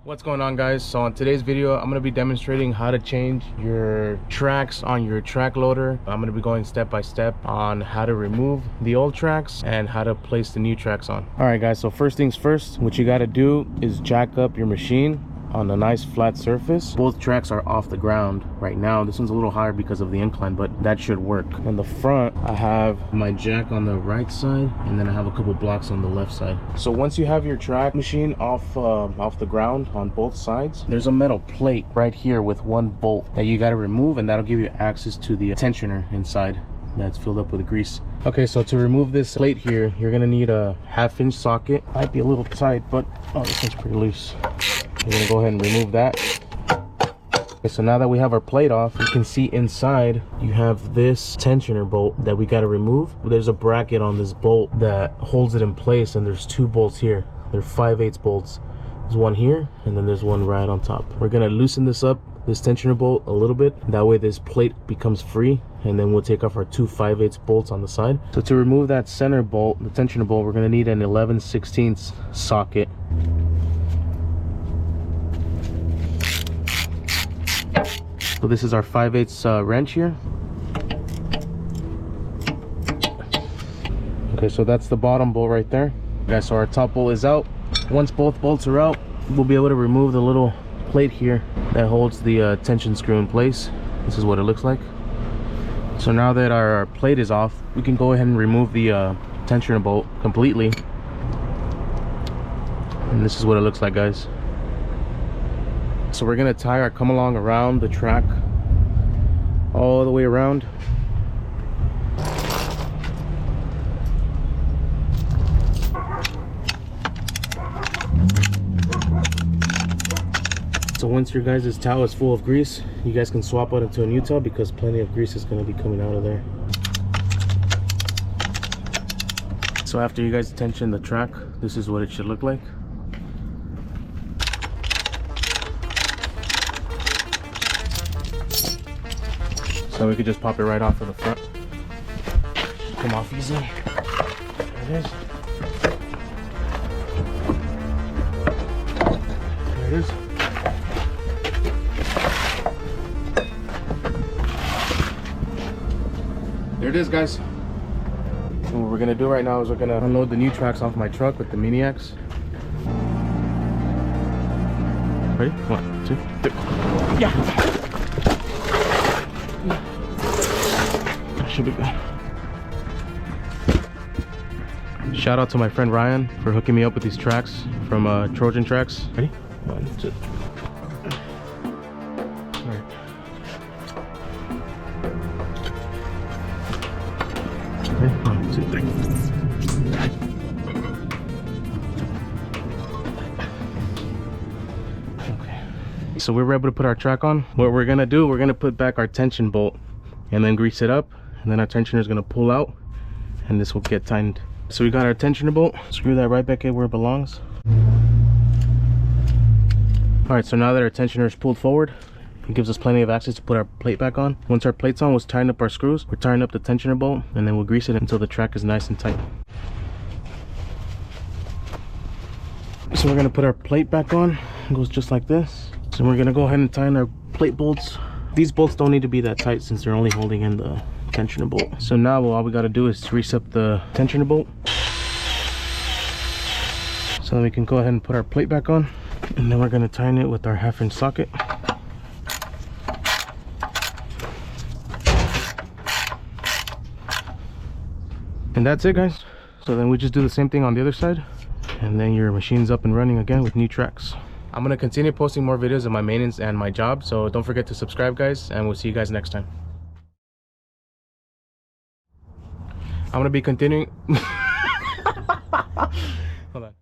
What's going on, guys? So on today's video I'm going to be demonstrating how to change your tracks on your track loader. I'm going to be going step by step on how to remove the old tracks and how to place the new tracks on. All right guys, so first things first, what you got to do is jack up your machine on a nice flat surface. Both tracks are off the ground right now. This one's a little higher because of the incline, but that should work. On the front I have my jack on the right side, and then I have a couple blocks on the left side. So once you have your track machine off the ground on both sides, there's a metal plate right here with one bolt that you got to remove, and that'll give you access to the tensioner inside that's filled up with grease. Okay, so to remove this plate here, you're gonna need a 1/2-inch socket. Might be a little tight, but oh, this one's pretty loose. We're gonna go ahead and remove that. Okay, so now that we have our plate off, you can see inside you have this tensioner bolt that we got to remove. There's a bracket on this bolt that holds it in place, and there's two bolts here. They're 5/8 bolts. There's one here, and then there's one right on top. We're gonna loosen this up, this tensioner bolt, a little bit. That way this plate becomes free, and then we'll take off our two 5/8 bolts on the side. So to remove that center bolt, the tensioner bolt, we're gonna need an 11/16 socket. So this is our 5/8 wrench here. Okay, so that's the bottom bolt right there. Okay, so our top bolt is out. Once both bolts are out, we'll be able to remove the little plate here that holds the tension screw in place. This is what it looks like. So now that our plate is off, we can go ahead and remove the tensioner bolt completely. And this is what it looks like, guys. So we're gonna tie our come along around the track all the way around. So once your guys' towel is full of grease, you guys can swap out into a new towel because plenty of grease is gonna be coming out of there. So after you guys tension the track, this is what it should look like. So we could just pop it right off of the front. Come off easy. There it is. There it is. There it is, guys. And what we're gonna do right now is we're gonna unload the new tracks off my truck with the mini X. Ready? 1, 2, 3. Yeah. Should be good. Shout out to my friend Ryan for hooking me up with these tracks from Trojan Tracks. Ready? 1, 2. All right. Okay. 1, 2, 3. Okay. So we were able to put our track on. What we're gonna do, we're gonna put back our tension bolt and then grease it up. And then our tensioner is going to pull out, and this will get tightened. So we got our tensioner bolt. Screw that right back in where it belongs. All right, so now that our tensioner is pulled forward, it gives us plenty of access to put our plate back on. Once our plate's on, we'll tighten up our screws. We're tying up the tensioner bolt, and then we'll grease it until the track is nice and tight. So we're going to put our plate back on. It goes just like this. So we're going to go ahead and tighten our plate bolts. These bolts don't need to be that tight since they're only holding in the tensioner bolt. So now all we got to do is grease up the tensioner bolt, so then we can go ahead and put our plate back on, and then we're going to tighten it with our 1/2-inch socket. And that's it, guys. So then we just do the same thing on the other side, and then your machine's up and running again with new tracks. I'm going to continue posting more videos of my maintenance and my job, so don't forget to subscribe, guys, and we'll see you guys next time. I'm going to be continuing. Hold on.